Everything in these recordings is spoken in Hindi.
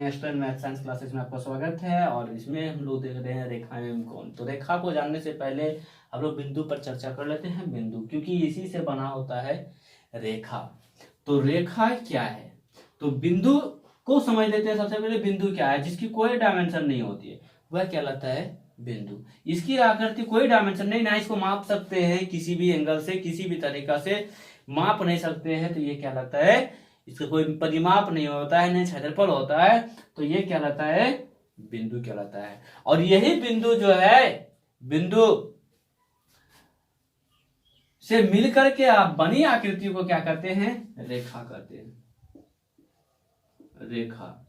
नेशनल मैथ साइंस क्लासेस में आपका स्वागत है। और इसमें हम लोग देख रहे हैं रेखा एवं कोण। तो रेखा को जानने से पहले हम लोग बिंदु पर चर्चा कर लेते हैं। बिंदु, क्योंकि इसी से बना होता है रेखा। तो रेखा क्या है, तो बिंदु को समझ लेते हैं। सबसे पहले बिंदु क्या है, जिसकी कोई डायमेंशन नहीं होती है, वह कहलाता है बिंदु। इसकी आकृति कोई डायमेंशन नहीं, ना इसको माप सकते हैं किसी भी एंगल से, किसी भी तरीका से माप नहीं सकते हैं, तो ये कहलाता है, इसका कोई परिमाप नहीं होता है, नहीं क्षेत्रफल होता है, तो ये कहलाता है बिंदु कहलाता है। और यही बिंदु जो है, बिंदु से मिलकर के आप बनी आकृति को क्या करते हैं, रेखा करते हैं। रेखा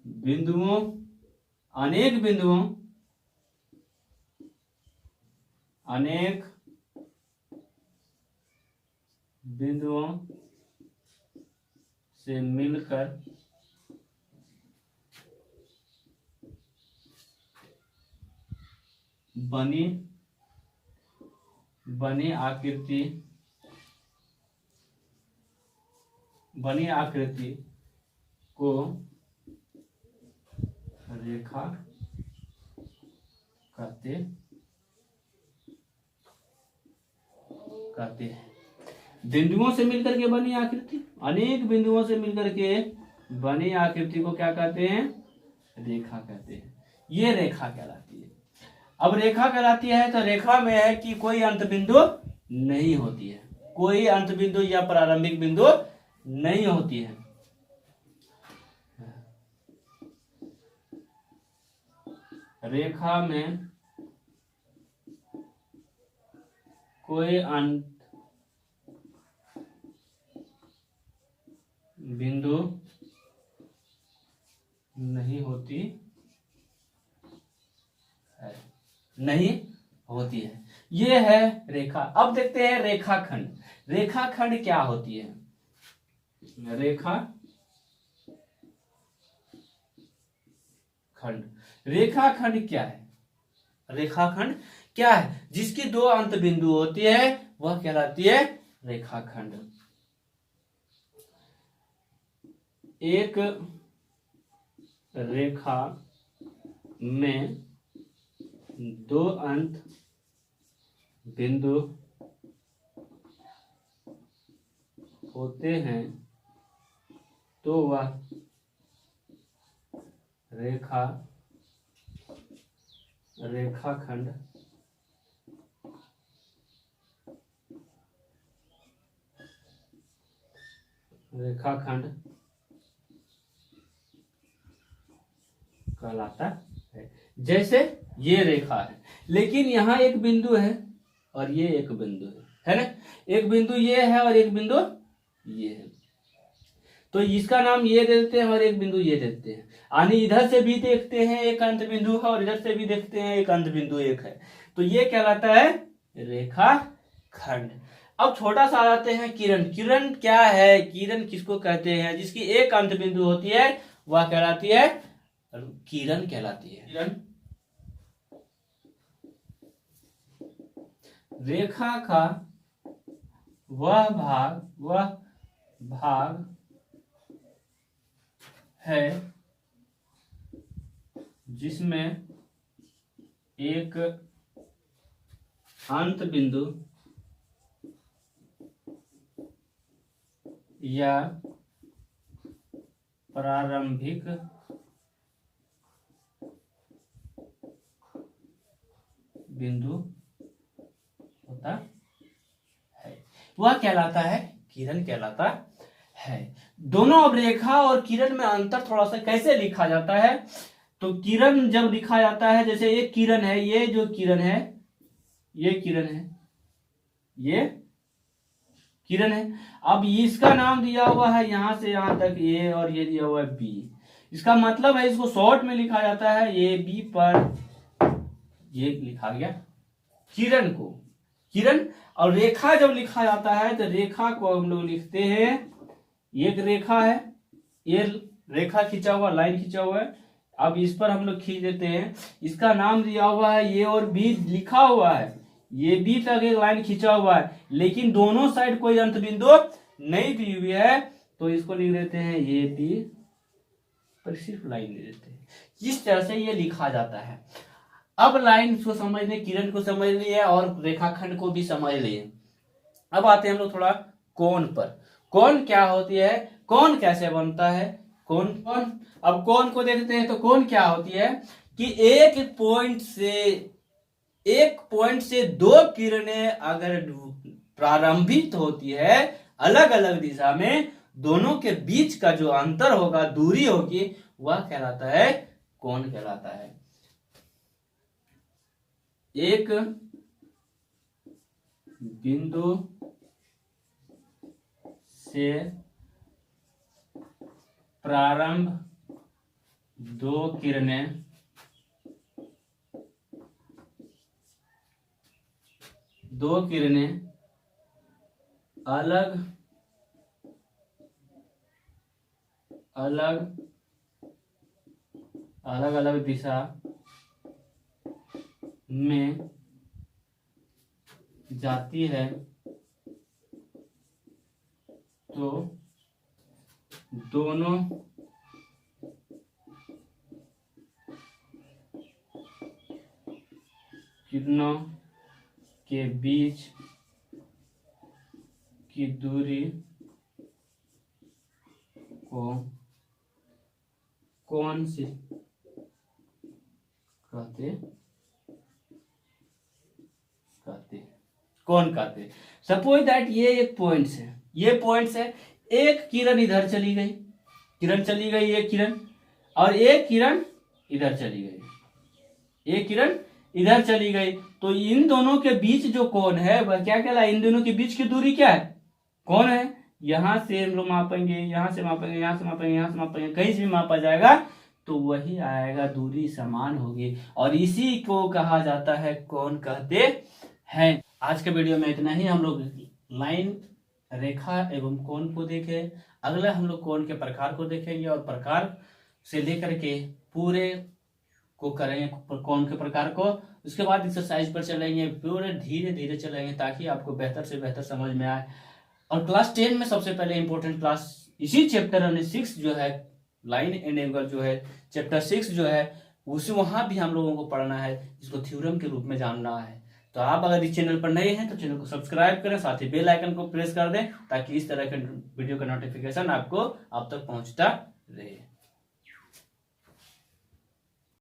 बिंदुओं, अनेक बिंदुओं, अनेक बिंदुओं से मिलकर बनी आकृति को रेखा कहते हैं। बिंदुओं से मिलकर के बनी आकृति, अनेक बिंदुओं से मिलकर के बनी आकृति को क्या कहते हैं, रेखा कहते हैं। ये रेखा कहलाती है। अब रेखा कहलाती है तो रेखा में है कि कोई अंत बिंदु नहीं होती है, कोई अंत बिंदु या प्रारंभिक बिंदु नहीं होती है। रेखा में कोई अंत बिंदु नहीं होती है, नहीं होती है। ये है रेखा। अब देखते हैं रेखाखंड। रेखाखंड क्या होती है, रेखाखंड क्या है, रेखाखंड क्या है, जिसकी दो अंत बिंदु होती है, वह कहलाती है रेखाखंड। एक रेखा में दो अंत बिंदु होते हैं तो वह रेखाखंड कहलाता है। जैसे ये रेखा है, लेकिन यहाँ एक बिंदु है और ये एक बिंदु है ना। एक बिंदु ये है और एक बिंदु ये है, तो इसका नाम ये देते हैं और एक बिंदु ये देते हैं। यानी इधर से भी देखते हैं एक अंत बिंदु है और इधर से भी देखते हैं एक अंत बिंदु एक है, तो ये कहलाता है रेखाखंड। अब छोटा सा आते हैं किरण। किरण क्या है, किरण किसको कहते हैं, जिसकी एक अंत बिंदु होती है, वह कहलाती है किरण कहलाती है। किरण रेखा का वह भाग है जिसमें एक अंत बिंदु या प्रारंभिक बिंदु होता है, वह कहलाता है किरण कहलाता है। दोनों अब रेखा और किरण में अंतर थोड़ा सा कैसे लिखा जाता है, तो किरण जब लिखा जाता है, जैसे एक किरण है, ये जो किरण है, ये किरण है, ये किरण है। अब इसका नाम दिया हुआ है यहां से यहां तक ए, और ये दिया हुआ है बी। इसका मतलब है, इसको शॉर्ट में लिखा जाता है ए बी पर, ये लिखा गया किरण को, किरण। और रेखा जब लिखा जाता है तो रेखा को हम लोग लिखते हैं, एक रेखा है, ये रेखा खींचा हुआ, लाइन खींचा हुआ है, अब इस पर हम लोग खींच देते हैं, इसका नाम दिया हुआ है ये और बी लिखा हुआ है, ये बी तक एक लाइन खींचा हुआ है, लेकिन दोनों साइड कोई अंत बिंदु नहीं दी हुई है, तो इसको लिख देते हैं ए बी, पर सिर्फ लाइन दे देते हैं। इस तरह से ये लिखा जाता है। अब लाइन को समझ लिए, किरण को समझ लिए और रेखाखंड को भी समझ लिए। अब आते हैं हम लोग थोड़ा कोण पर। कोण क्या होती है, कोण कैसे बनता है, कोण कोण अब कोण को देखते हैं। तो कोण क्या होती है कि एक पॉइंट से दो किरणें अगर प्रारंभित होती है अलग अलग दिशा में, दोनों के बीच का जो अंतर होगा, दूरी होगी, वह कहलाता है कोण कहलाता है। एक बिंदु से प्रारंभ दो किरणें अलग अलग दिशा में जाती है तो दोनों किरणों के बीच की दूरी को कोण से कोण कहते। सपोज दैट ये एक पॉइंट्स है, ये पॉइंट्स है, एक किरण इधर चली गई, एक किरण, और एक किरण इधर चली गई, एक किरण इधर चली गई। तो इन दोनों के बीच जो कोण है वह क्या कहलाए, इन दोनों के बीच की दूरी क्या है, कोण है। यहां से हम लोग मापेंगे, यहां से मापेंगे, यहां से मापेंगे, यहां से मापेंगे, कहीं से भी मापा जाएगा तो वही आएगा, दूरी समान होगी, और इसी को कहा जाता है कोण कहते हैं। आज के वीडियो में इतना ही। हम लोग लाइन, रेखा एवं कोण को देखे। अगला हम लोग कोण के प्रकार को देखेंगे और प्रकार से लेकर के पूरे को करेंगे, कोण के प्रकार को। उसके बाद एक्सरसाइज पर चलेंगे, पूरे धीरे धीरे चलेंगे ताकि आपको बेहतर से बेहतर समझ में आए। और क्लास 10 में सबसे पहले इंपॉर्टेंट क्लास इसी चैप्टर 6 जो है, लाइन एंड एंगल जो है, चैप्टर 6 जो है, उसे वहां भी हम लोगों को पढ़ना है, जिसको थ्योरम के रूप में जानना है। तो आप अगर इस चैनल पर नए हैं तो चैनल को सब्सक्राइब करें, साथ ही बेल आइकन को प्रेस कर दें ताकि इस तरह के वीडियो का नोटिफिकेशन आपको अब तक पहुंचता रहे।